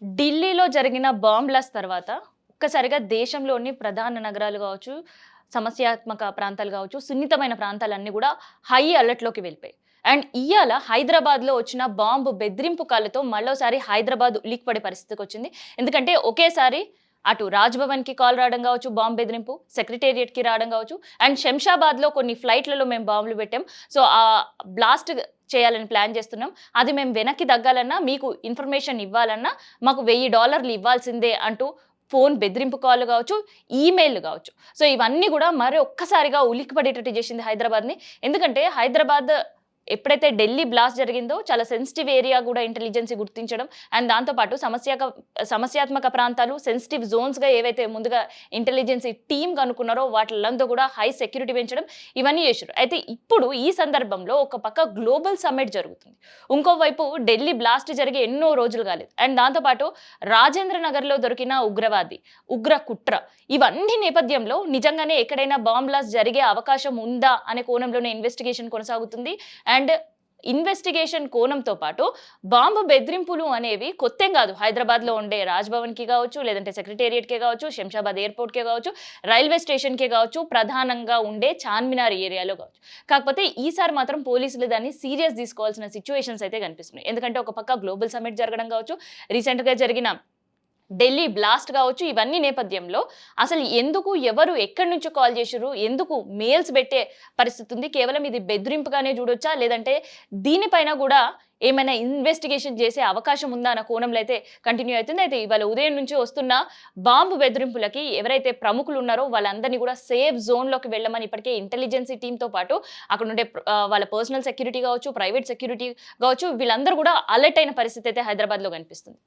ఢిల్లీలో జరిగిన bomb blast తర్వాత ఒక్కసారిగా దేశంలోని ప్రధాన నగరాలు కావచ్చు, సమస్యాత్మక ప్రాంతాలు కావచ్చు, సున్నితమైన ప్రాంతాలన్నీ కూడా హై అలర్ట్‌లోకి వెళ్ళిపోయాయి. అండ్ ఇయ్యాల హైదరాబాద్‌లో వచ్చిన బాంబు బెదిరింపు కాల్‌తో మరోసారి హైదరాబాద్ ఉలిక్కిపడే పరిస్థితికొచ్చింది. ఎందుకంటే ఒకేసారి అటు రాజ్‌భవన్‌కి కాల్ రావడం కావచ్చు, బాంబ్ బెదిరింపు, సెక్రటేరియట్‌కి రావడం కావచ్చు, అండ్ శంషాబాద్‌లో కొన్ని ఫ్లైట్‌లలో మేము బాంబులు పెట్టాం. సో, బ్లాస్ట్ చేయాలని ప్లాన్ చేస్తున్నాం. అది మేము వెనక్కి తగ్గాలన్నా, మీకు ఇన్ఫర్మేషన్ ఇవ్వాలన్నా మాకు $1000 ఇవ్వాల్సిందే అంటూ ఫోన్ బెదిరింపు కాల్‌లు గావచ్చు, ఈమెయిల్‌లు గావచ్చు. సో, ఇవన్నీ గూడా మరి ఒక్కసారిగా ఉలిక్కిపడేటట్టు చేసింది హైదరాబాద్‌ని. ఎందుకంటే హైదరాబాద్ ఎప్పుడైతే ఢిల్లీ బ్లాస్ట్ జరిగిందో చాలా సెన్సిటివ్ ఏరియా గూడా ఇంటెలిజెన్సీ గుర్తించడం అండ్ దాంతో పాటు సమస్యాత్మక ప్రాంతాలు, సెన్సిటివ్ జోన్స్‌గా ఏవైతే ముందుగా ఇంటెలిజెన్సీ టీమ్ కనుక్కున్నారో వాటిలంతా గూడా హై సెక్యూరిటీ పెంచడం ఇవన్నీ చేషిర్రు. అయితే ఇప్పుడు ఈ సందర్భంలో ఒక పక్క గ్లోబల్ సమ్మిట్ జరుగుతుంది. ఇంకోవైపు ఢిల్లీ బ్లాస్ట్ జరిగి ఎన్నో రోజులు కాలేదు. అండ్ దాంతో పాటు రాజేంద్ర నగర్‌లో దొరికిన ఉగ్రవాది, ఉగ్ర కుట్ర ఇవన్నీ నేపథ్యంలో నిజంగానే ఎక్కడైనా బాంబ్ బ్లాస్ట్ జరిగే అవకాశం ఉందా అనే కోణంలోనే ఇన్వెస్టిగేషన్ కొనసాగుతుంది. అండ్ ఇన్వెస్టిగేషన్ కోణంతో పాటు బాంబు బెదిరింపులు అనేవి కొత్తేం కాదు. హైదరాబాద్‌లో ఉండే రాజ్‌భవన్‌కి కావచ్చు, లేదంటే సెక్రటేరియట్‌కే కావచ్చు, శంషాబాద్ ఎయిర్‌పోర్ట్‌కే కావచ్చు, రైల్వే స్టేషన్‌కే కావచ్చు, ప్రధానంగా ఉండే చార్మినార్ ఏరియాలో కావచ్చు. కాకపోతే ఈసారి మాత్రం పోలీసులు దాన్ని సీరియస్ తీసుకోవాల్సిన సిట్యుయేషన్స్ అయితే కనిపిస్తున్నాయి. ఎందుకంటే ఒక పక్క గ్లోబల్ సమ్మిట్ జరగడం కావచ్చు, రీసెంట్‌గా జరిగిన ఢిల్లీ బ్లాస్ట్ కావచ్చు, ఇవన్నీ నేపథ్యంలో అసలు ఎందుకు, ఎవరు, ఎక్కడి నుంచి కాల్ చేసిర్రు, ఎందుకు మెయిల్స్ పెట్టే పరిస్థితి ఉంది? కేవలం ఇది బెదిరింపుగానే చూడొచ్చా? లేదంటే దీనిపైన గూడా ఏమైనా ఇన్వెస్టిగేషన్ చేసే అవకాశం ఉందా అన్న కోణంలో అయితే కంటిన్యూ అవుతుంది. అయితే ఇవాళ ఉదయం నుంచి వస్తున్న బాంబు బెదిరింపులకి ఎవరైతే ప్రముఖులు ఉన్నారో వాళ్ళందరినీ కూడా సేఫ్ జోన్‌లోకి వెళ్ళమని ఇప్పటికే ఇంటెలిజెన్సీ టీమ్‌తో పాటు అక్కడుండే వాళ్ళ పర్సనల్ సెక్యూరిటీ కావచ్చు, ప్రైవేట్ సెక్యూరిటీ కావచ్చు, వీళ్ళందరూ కూడా అలర్ట్ అయిన పరిస్థితి అయితే హైదరాబాద్‌లో కనిపిస్తుంది.